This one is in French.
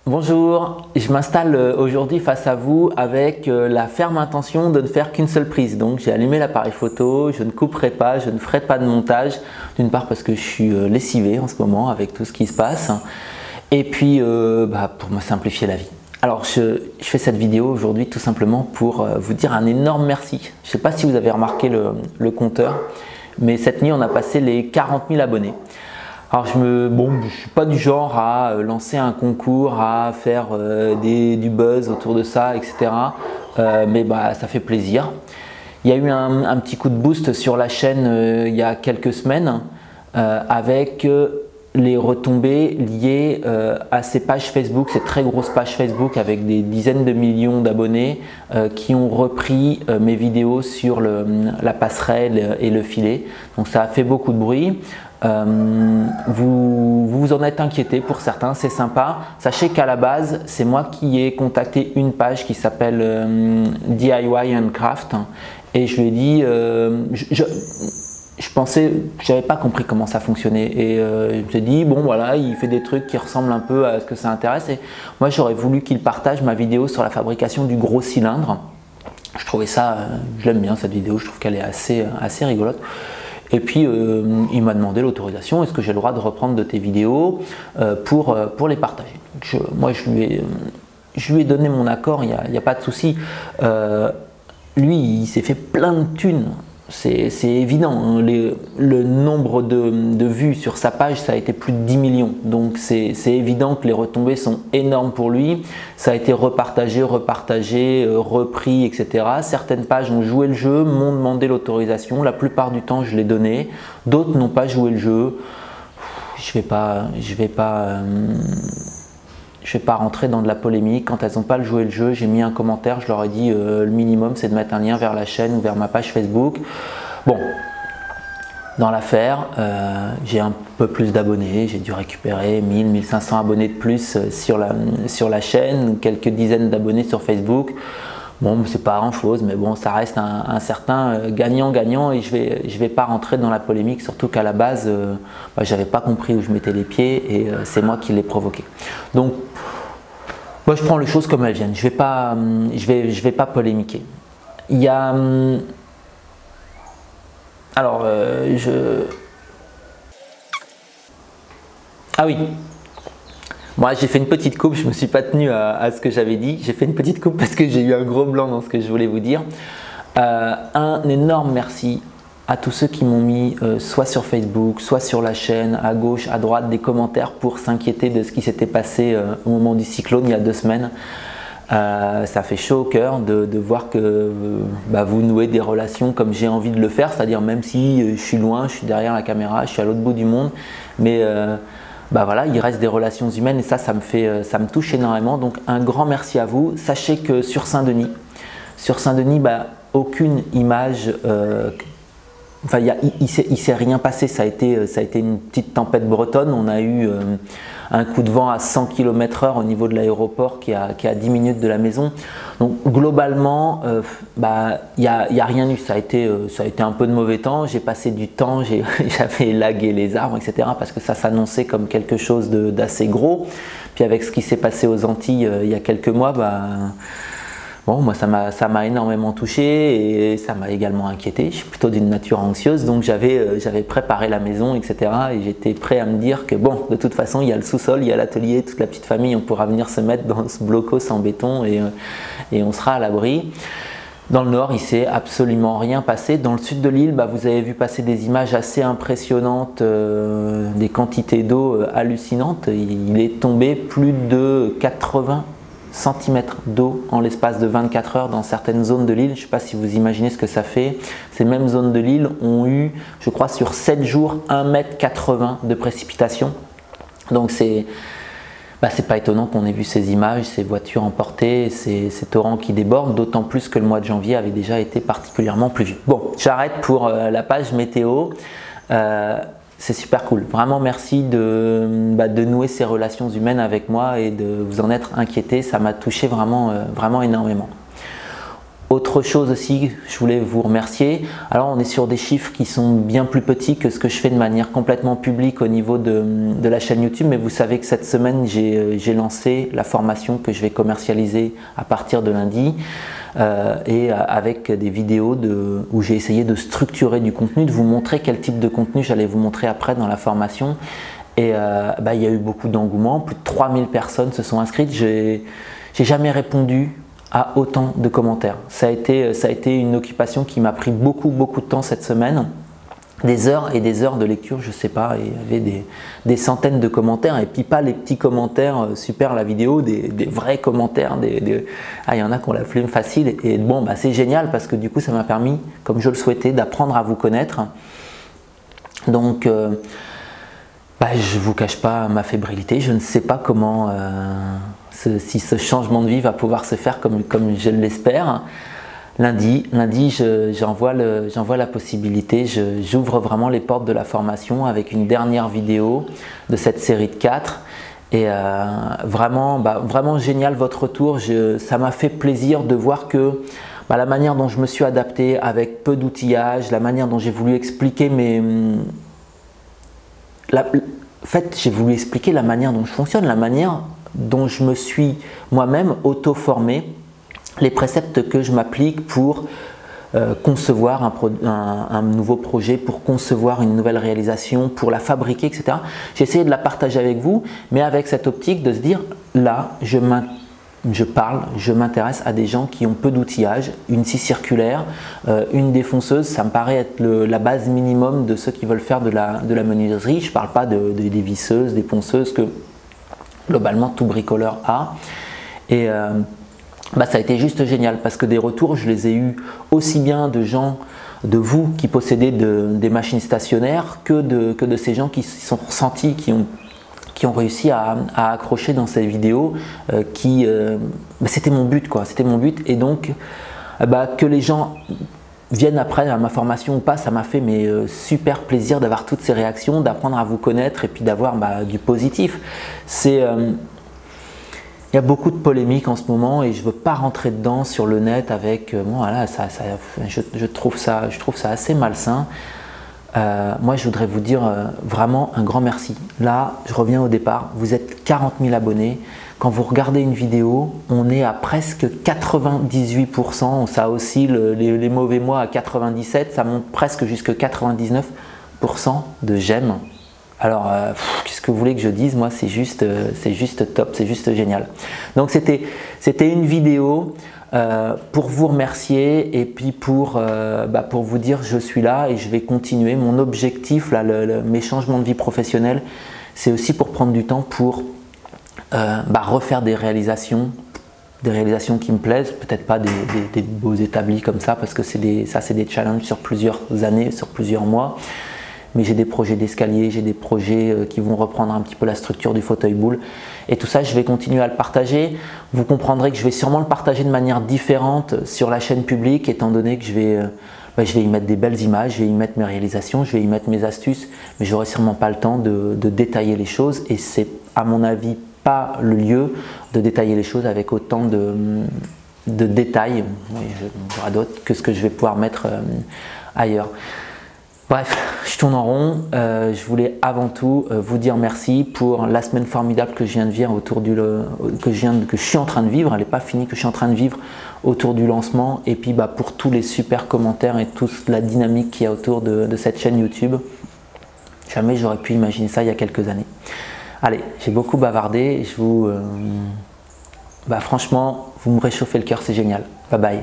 Bonjour, je m'installe aujourd'hui face à vous avec la ferme intention de ne faire qu'une seule prise. Donc j'ai allumé l'appareil photo, je ne couperai pas, je ne ferai pas de montage. D'une part parce que je suis lessivé en ce moment avec tout ce qui se passe. Et puis pour me simplifier la vie. Alors je fais cette vidéo aujourd'hui tout simplement pour vous dire un énorme merci. Je ne sais pas si vous avez remarqué le compteur, mais cette nuit on a passé les 40 000 abonnés. Alors je ne suis pas du genre à lancer un concours, à faire du buzz autour de ça, etc. Mais ça fait plaisir. Il y a eu un petit coup de boost sur la chaîne il y a quelques semaines avec les retombées liées à ces pages Facebook, ces très grosses pages Facebook avec des dizaines de millions d'abonnés qui ont repris mes vidéos sur la passerelle et le filet. Donc ça a fait beaucoup de bruit. Vous en êtes inquiété pour certains, c'est sympa. Sachez qu'à la base, c'est moi qui ai contacté une page qui s'appelle DIY and Craft et je lui ai dit, je pensais, je n'avais pas compris comment ça fonctionnait et je me suis dit bon voilà, il fait des trucs qui ressemblent un peu à ce que ça intéresse et moi j'aurais voulu qu'il partage ma vidéo sur la fabrication du gros cylindre. Je trouvais ça, je l'aime bien cette vidéo, je trouve qu'elle est assez rigolote. Et puis il m'a demandé l'autorisation, est-ce que j'ai le droit de reprendre de tes vidéos pour les partager. Moi je lui ai donné mon accord, il n'y a pas de souci. Lui il s'est fait plein de thunes, c'est évident, hein. Le nombre de vues sur sa page ça a été plus de 10 millions, donc c'est évident que les retombées sont énormes pour lui. Ça a été repartagé, repris, etc. Certaines pages ont joué le jeu, m'ont demandé l'autorisation, la plupart du temps je l'ai donné, d'autres n'ont pas joué le jeu. Je vais pas rentrer dans de la polémique. Quand elles n'ont pas joué le jeu, j'ai mis un commentaire, je leur ai dit le minimum c'est de mettre un lien vers la chaîne ou vers ma page Facebook. Bon, dans l'affaire, j'ai un peu plus d'abonnés, j'ai dû récupérer 1000-1500 abonnés de plus sur la chaîne, quelques dizaines d'abonnés sur Facebook. Bon, c'est pas grand chose, mais bon, ça reste un certain gagnant-gagnant et je vais pas rentrer dans la polémique, surtout qu'à la base, j'avais pas compris où je mettais les pieds et c'est moi qui l'ai provoqué. Donc, moi je prends les choses comme elles viennent, je vais pas polémiquer. Il y a… Alors, Ah oui. Moi, j'ai fait une petite coupe, je ne me suis pas tenu à ce que j'avais dit. J'ai fait une petite coupe parce que j'ai eu un gros blanc dans ce que je voulais vous dire. Un énorme merci à tous ceux qui m'ont mis soit sur Facebook, soit sur la chaîne, à gauche, à droite, des commentaires pour s'inquiéter de ce qui s'était passé au moment du cyclone il y a 2 semaines. Ça fait chaud au cœur de voir que vous nouez des relations comme j'ai envie de le faire, c'est-à-dire même si je suis loin, je suis derrière la caméra, je suis à l'autre bout du monde, mais voilà, il reste des relations humaines et ça me touche énormément. Donc un grand merci à vous. Sachez que sur Saint-Denis, aucune image, il s'est rien passé. Ça a été une petite tempête bretonne. On a eu un coup de vent à 100 km/h au niveau de l'aéroport qui est à 10 minutes de la maison. Donc globalement, il y a rien eu. Ça a été un peu de mauvais temps. J'ai passé du temps, j'avais élagué les arbres, etc. parce que ça s'annonçait comme quelque chose d'assez gros. Puis avec ce qui s'est passé aux Antilles il y a quelques mois, bon, moi ça m'a énormément touché et ça m'a également inquiété. Je suis plutôt d'une nature anxieuse, donc j'avais préparé la maison, etc. Et j'étais prêt à me dire que bon, de toute façon, il y a le sous-sol, il y a l'atelier, toute la petite famille, on pourra venir se mettre dans ce blocos en béton et on sera à l'abri. Dans le nord, il ne s'est absolument rien passé. Dans le sud de l'île, vous avez vu passer des images assez impressionnantes, des quantités d'eau hallucinantes. Il est tombé plus de 80 cm d'eau en l'espace de 24 heures dans certaines zones de l'île. Je ne sais pas si vous imaginez ce que ça fait. Ces mêmes zones de l'île ont eu, je crois, sur 7 jours, 1,80 m de précipitation. Donc c'est pas étonnant qu'on ait vu ces images, ces voitures emportées, ces torrents qui débordent, d'autant plus que le mois de janvier avait déjà été particulièrement pluvieux. Bon, j'arrête pour la page météo. C'est super cool. Vraiment merci de nouer ces relations humaines avec moi et de vous en être inquiété. Ça m'a touché vraiment énormément. Autre chose aussi, je voulais vous remercier. Alors on est sur des chiffres qui sont bien plus petits que ce que je fais de manière complètement publique au niveau de la chaîne YouTube, mais vous savez que cette semaine j'ai lancé la formation que je vais commercialiser à partir de lundi et avec des vidéos où j'ai essayé de structurer du contenu, de vous montrer quel type de contenu j'allais vous montrer après dans la formation. Et il y a eu beaucoup d'engouement, plus de 3000 personnes se sont inscrites. J'ai jamais répondu à autant de commentaires. Ça a été une occupation qui m'a pris beaucoup de temps cette semaine. Des heures et des heures de lecture, je sais pas, il y avait des centaines de commentaires, et puis pas les petits commentaires super la vidéo, des vrais commentaires, il y en a qui ont la flemme facile, et bon, c'est génial parce que du coup ça m'a permis, comme je le souhaitais, d'apprendre à vous connaître. Donc je vous cache pas ma fébrilité, je ne sais pas comment si ce changement de vie va pouvoir se faire comme je l'espère. Lundi j'envoie la possibilité, j'ouvre vraiment les portes de la formation avec une dernière vidéo de cette série de 4. Et vraiment génial votre retour, ça m'a fait plaisir de voir que la manière dont je me suis adapté avec peu d'outillage, la manière dont j'ai voulu expliquer en fait, j'ai voulu expliquer la manière dont je fonctionne, la manière dont je me suis moi-même auto-formé, les préceptes que je m'applique pour concevoir un nouveau projet, pour concevoir une nouvelle réalisation, pour la fabriquer, etc. J'ai essayé de la partager avec vous, mais avec cette optique de se dire, là, je m'intéresse à des gens qui ont peu d'outillage, une scie circulaire, une défonceuse, ça me paraît être la base minimum de ceux qui veulent faire de la menuiserie. Je ne parle pas des visseuses, des ponceuses que globalement tout bricoleur a. Et ça a été juste génial parce que des retours, je les ai eus aussi bien de gens, de vous qui possédez des machines stationnaires que de ces gens qui se sont ressentis, qui ont réussi à accrocher dans ces vidéos. C'était mon but, quoi. C'était mon but. Et donc, que les gens viennent après à ma formation ou pas, ça m'a fait super plaisir d'avoir toutes ces réactions, d'apprendre à vous connaître et puis d'avoir du positif. Il y a beaucoup de polémiques en ce moment et je ne veux pas rentrer dedans sur le net avec je trouve ça assez malsain. Moi je voudrais vous dire vraiment un grand merci. Là je reviens au départ, vous êtes 40 000 abonnés. Quand vous regardez une vidéo, on est à presque 98%, ça oscille les mauvais mois à 97%, ça monte presque jusqu'à 99% de j'aime. Alors, qu'est-ce que vous voulez que je dise? Moi, c'est juste top, c'est juste génial. Donc, c'était une vidéo pour vous remercier et puis pour vous dire je suis là et je vais continuer. Mon objectif, là, mes changements de vie professionnelle, c'est aussi pour prendre du temps pour refaire des réalisations qui me plaisent, peut-être pas des beaux établis comme ça, parce que c'est des challenges sur plusieurs années, sur plusieurs mois. Mais j'ai des projets d'escalier, j'ai des projets qui vont reprendre un petit peu la structure du fauteuil boule. Et tout ça, je vais continuer à le partager. Vous comprendrez que je vais sûrement le partager de manière différente sur la chaîne publique, étant donné que je vais y mettre des belles images, je vais y mettre mes réalisations, je vais y mettre mes astuces, mais j'aurai sûrement pas le temps de détailler les choses. Et c'est, à mon avis, pas le lieu de détailler les choses avec autant de détails, il y aura d'autres, que ce que je vais pouvoir mettre ailleurs. Bref, je tourne en rond. Je voulais avant tout vous dire merci pour la semaine formidable que je viens de vivre que je suis en train de vivre. Elle n'est pas finie, que je suis en train de vivre autour du lancement. Et puis pour tous les super commentaires et toute la dynamique qu'il y a autour de cette chaîne YouTube. Jamais j'aurais pu imaginer ça il y a quelques années. Allez, j'ai beaucoup bavardé. Franchement, vous me réchauffez le cœur, c'est génial. Bye bye.